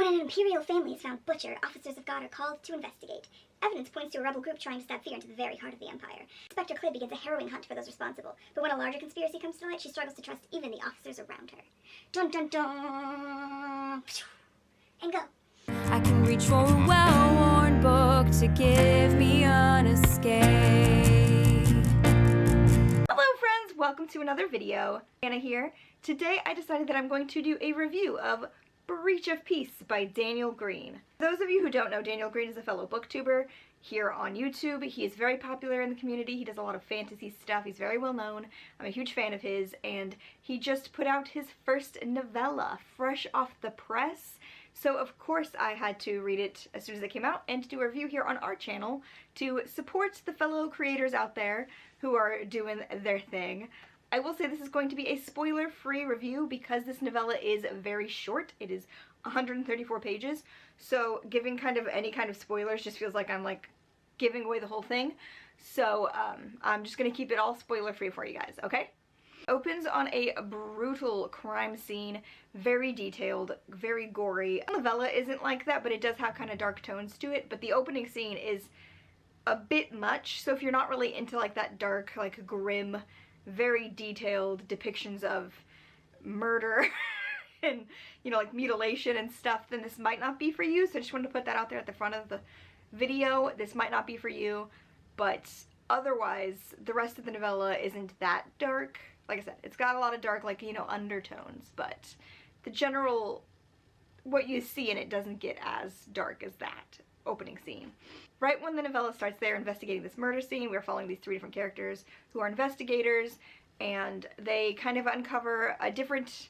When an imperial family is found butchered, officers of God are called to investigate. Evidence points to a rebel group trying to stab fear into the very heart of the Empire. Inspector Clay begins a harrowing hunt for those responsible, but when a larger conspiracy comes to light, she struggles to trust even the officers around her. Dun dun dun! And go. I can reach for a well-worn book to give me an escape. Hello friends, welcome to another video. Brianna here. Today I decided that I'm going to do a review of Breach of Peace by Daniel Greene. For those of you who don't know, Daniel Greene is a fellow booktuber here on YouTube. He is very popular in the community. He does a lot of fantasy stuff. He's very well known. I'm a huge fan of his, and he just put out his first novella, fresh off the press. So of course I had to read it as soon as it came out and do a review here on our channel to support the fellow creators out there who are doing their thing. I will say this is going to be a spoiler-free review because this novella is very short. It is 134 pages, so giving kind of any kind of spoilers just feels like I'm like giving away the whole thing. So I'm just going to keep it all spoiler-free for you guys, okay? Opens on a brutal crime scene, very detailed, very gory. The novella isn't like that, but it does have kind of dark tones to it, but the opening scene is a bit much, so if you're not really into like that dark, like grim, very detailed depictions of murder and, you know, like mutilation and stuff, then this might not be for you. So I just wanted to put that out there at the front of the video. This might not be for you, but otherwise the rest of the novella isn't that dark. Like I said, it's got a lot of dark, like, you know, undertones, but the general, what you see in it doesn't get as dark as that opening scene. Right when the novella starts, they're investigating this murder scene. We're following these three different characters who are investigators, and they kind of uncover a different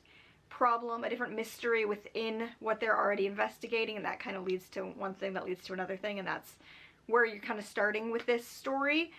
problem, a different mystery within what they're already investigating, and that kind of leads to one thing that leads to another thing, and that's where you're kind of starting with this story.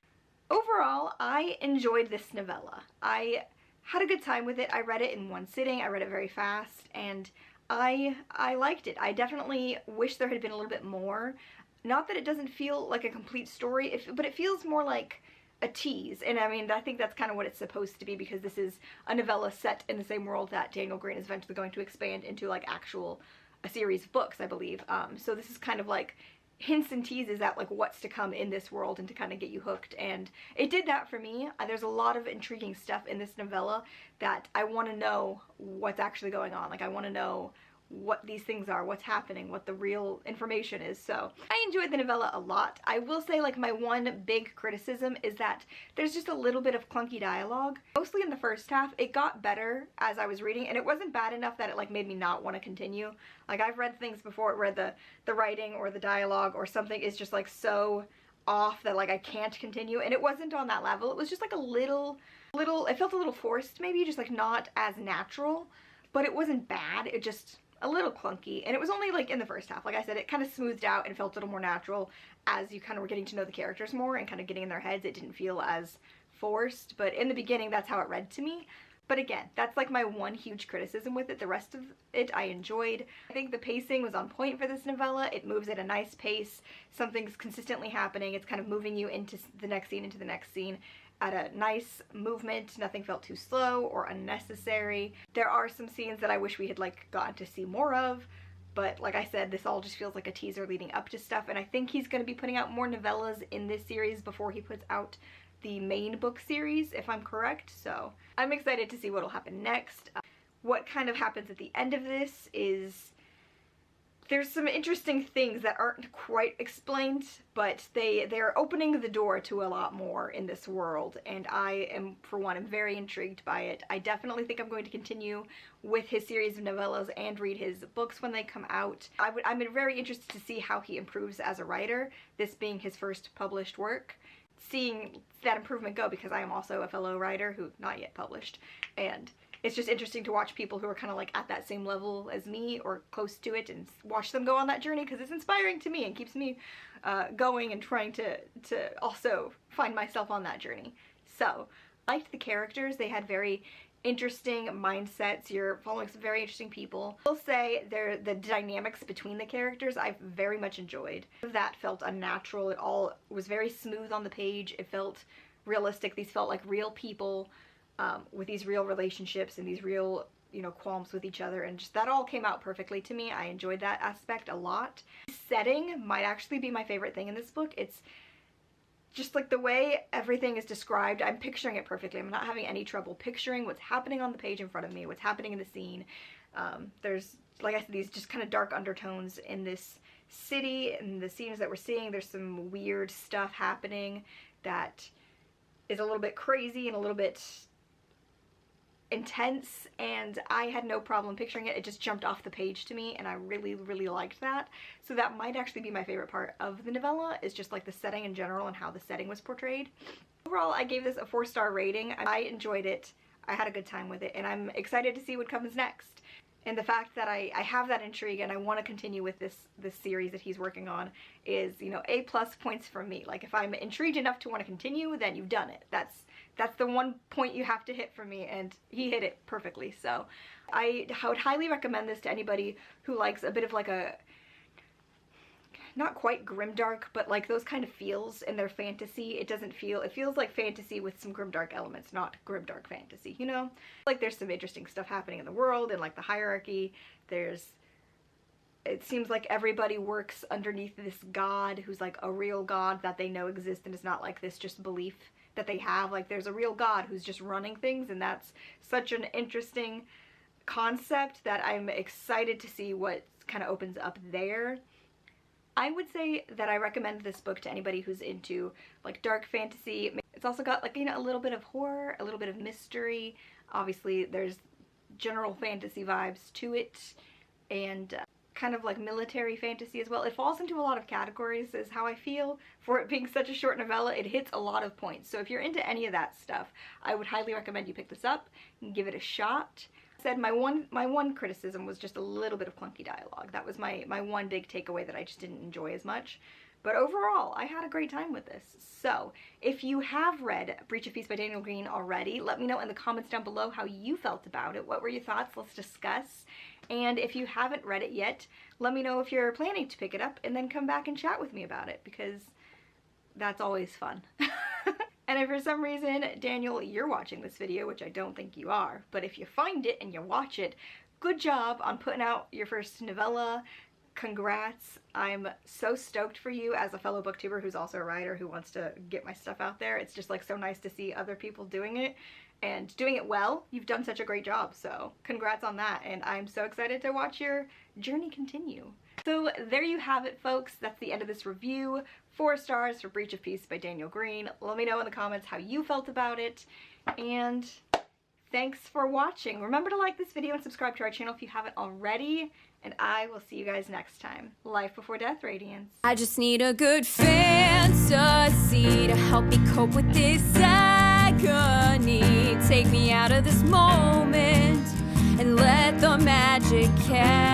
Overall, I enjoyed this novella. I had a good time with it. I read it in one sitting. I read it very fast, and I liked it. I definitely wish there had been a little bit more. Not that it doesn't feel like a complete story, but it feels more like a tease. And I mean, I think that's kind of what it's supposed to be, because this is a novella set in the same world that Daniel Greene is eventually going to expand into like a series of books, I believe. So this is kind of like hints and teases at like what's to come in this world and to kind of get you hooked, and it did that for me. There's a lot of intriguing stuff in this novella that I want to know what's actually going on. Like, I want to know what these things are, what's happening, what the real information is. So I enjoyed the novella a lot. I will say, like, my one big criticism is that there's just a little bit of clunky dialogue. Mostly in the first half. It got better as I was reading, and it wasn't bad enough that it like made me not want to continue. Like, I've read things before where the writing or the dialogue or something is just like so off that like I can't continue, and it wasn't on that level. It was just like a little, it felt a little forced maybe, just like not as natural, but it wasn't bad. It just a little clunky, and it was only like in the first half. Like I said, it kind of smoothed out and felt a little more natural as you kind of were getting to know the characters more and kind of getting in their heads. It didn't feel as forced, but in the beginning that's how it read to me. But again, that's like my one huge criticism with it. The rest of it I enjoyed. I think the pacing was on point for this novella. It moves at a nice pace. Something's consistently happening. It's kind of moving you into the next scene, into the next scene at a nice movement. Nothing felt too slow or unnecessary. There are some scenes that I wish we had like gotten to see more of, but like I said, this all just feels like a teaser leading up to stuff, and I think he's going to be putting out more novellas in this series before he puts out the main book series, if I'm correct. So I'm excited to see what'll happen next. What kind of happens at the end of this is there's some interesting things that aren't quite explained, but they're opening the door to a lot more in this world, and I am, for one, am very intrigued by it. I definitely think I'm going to continue with his series of novellas and read his books when they come out. I'm very interested to see how he improves as a writer, this being his first published work. Seeing that improvement go, because I am also a fellow writer who not yet published, and it's just interesting to watch people who are kind of like at that same level as me or close to it and watch them go on that journey, because it's inspiring to me and keeps me going and trying to also find myself on that journey. So I liked the characters. They had very interesting mindsets. You're following some very interesting people. I will say the dynamics between the characters I've very much enjoyed. That felt unnatural. It all was very smooth on the page. It felt realistic. These felt like real people with these real relationships and these real you know, qualms with each other, and just that all came out perfectly to me. I enjoyed that aspect a lot. Setting might actually be my favorite thing in this book. It's just like the way everything is described. I'm picturing it perfectly. I'm not having any trouble picturing what's happening on the page in front of me, what's happening in the scene. There's, like I said, these just kind of dark undertones in this city, and the scenes that we're seeing, there's some weird stuff happening that is a little bit crazy and a little bit intense, and I had no problem picturing it. It just jumped off the page to me, and I really, really liked that. So that might actually be my favorite part of the novella, is just like the setting in general and how the setting was portrayed. Overall, I gave this a 4-star rating. I enjoyed it. I had a good time with it, and I'm excited to see what comes next. And the fact that I have that intrigue and I want to continue with this series that he's working on is, you know, A+ points from me. Like, if I'm intrigued enough to want to continue, then you've done it. That's the one point you have to hit for me, and he hit it perfectly. So I would highly recommend this to anybody who likes a bit of like a, not quite grimdark, but like those kind of feels in their fantasy. It feels like fantasy with some grimdark elements, not grimdark fantasy, you know? Like, there's some interesting stuff happening in the world, and like the hierarchy. It seems like everybody works underneath this god who's like a real god that they know exists, and it's not like this just belief that they have. Like, there's a real god who's just running things, and that's such an interesting concept that I'm excited to see what kind of opens up there. I would say that I recommend this book to anybody who's into like dark fantasy. It's also got, like, you know, a little bit of horror, a little bit of mystery. Obviously there's general fantasy vibes to it, and kind of like military fantasy as well. It falls into a lot of categories, is how I feel. For it being such a short novella, it hits a lot of points. So if you're into any of that stuff, I would highly recommend you pick this up and give it a shot. Said my one criticism was just a little bit of clunky dialogue. That was my one big takeaway that I just didn't enjoy as much. But overall, I had a great time with this. So if you have read Breach of Peace by Daniel Greene already, let me know in the comments down below how you felt about it. What were your thoughts? Let's discuss. And if you haven't read it yet, let me know if you're planning to pick it up, and then come back and chat with me about it, because that's always fun. And if for some reason, Daniel, you're watching this video, which I don't think you are, but if you find it and you watch it, good job on putting out your first novella. Congrats. I'm so stoked for you as a fellow booktuber who's also a writer who wants to get my stuff out there. It's just like so nice to see other people doing it and doing it well. You've done such a great job, so congrats on that, and I'm so excited to watch your journey continue. So there you have it, folks. That's the end of this review. 4 stars for Breach of Peace by Daniel Greene. Let me know in the comments how you felt about it, and thanks for watching. Remember to like this video and subscribe to our channel if you haven't already, and I will see you guys next time. Life before death, Radiance. I just need a good fantasy to help me cope with this agony. Take me out of this moment and let the magic catch